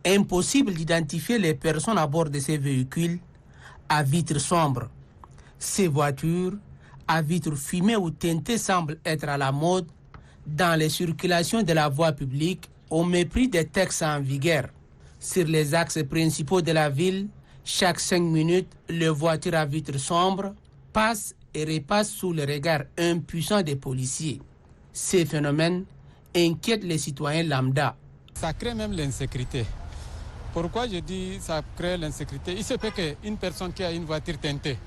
Impossible d'identifier les personnes à bord de ces véhicules à vitres sombres. Ces voitures à vitres fumées ou teintées semblent être à la mode dans les circulations de la voie publique au mépris des textes en vigueur. Sur les axes principaux de la ville, chaque 5 minutes, les voitures à vitres sombres passent et repassent sous le regard impuissant des policiers. Ces phénomènes inquiètent les citoyens lambda. Ça crée même l'insécurité. Pourquoi je dis ça crée l'insécurité? Il se peut qu'une personne qui a une voiture teintée,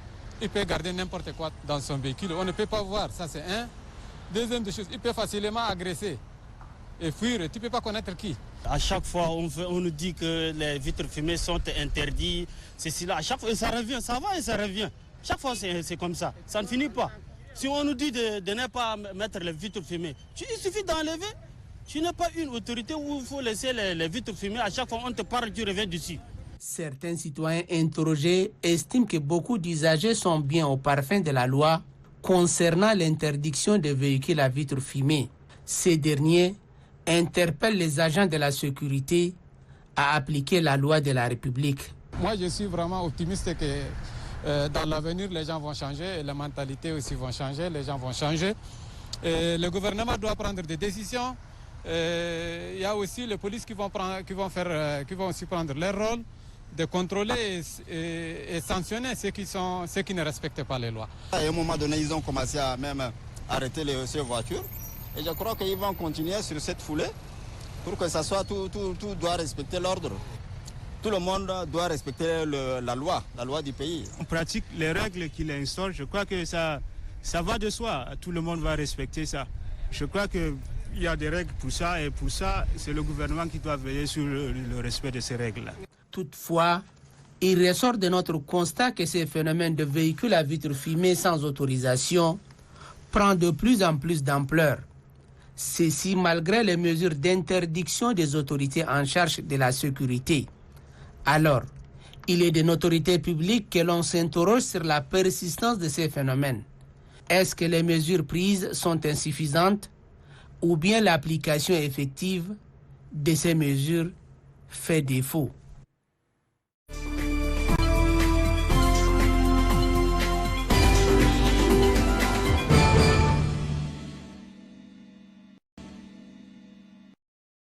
il peut garder n'importe quoi dans son véhicule. On ne peut pas voir, ça c'est un. Deuxième des choses, il peut facilement agresser et fuir. Tu ne peux pas connaître qui. À chaque fois, on nous dit que les vitres fumées sont interdites. C'est là. À chaque fois, ça revient, ça va et ça revient. Chaque fois, c'est comme ça. Ça ne finit pas. Si on nous dit de ne pas mettre les vitres fumées, il suffit d'enlever. Tu n'as pas une autorité où il faut laisser les vitres fumées. À chaque fois, on te parle, tu reviens dessus. Certains citoyens interrogés estiment que beaucoup d'usagers sont bien au parfum de la loi concernant l'interdiction des véhicules à vitres fumées. Ces derniers interpellent les agents de la sécurité à appliquer la loi de la République. Moi, je suis vraiment optimiste que dans l'avenir, les gens vont changer, et les mentalités aussi vont changer, les gens vont changer. Et le gouvernement doit prendre des décisions. Il y a aussi les polices qui vont aussi prendre leur rôle de contrôler et sanctionner ceux qui ne respectent pas les lois. À un moment donné, ils ont commencé à même arrêter ces voitures. Et je crois qu'ils vont continuer sur cette foulée pour que ça soit tout doit respecter l'ordre. Tout le monde doit respecter la loi du pays. On pratique les règles qu'il instaure. Je crois que ça va de soi. Tout le monde va respecter ça. Je crois qu'il y a des règles pour ça et pour ça, c'est le gouvernement qui doit veiller sur le respect de ces règles-là. Toutefois, il ressort de notre constat que ces phénomènes de véhicules à vitres fumées sans autorisation prend de plus en plus d'ampleur. Ceci malgré les mesures d'interdiction des autorités en charge de la sécurité. Alors, il est d'une autorité publique que l'on s'interroge sur la persistance de ces phénomènes. Est-ce que les mesures prises sont insuffisantes ou bien l'application effective de ces mesures fait défaut?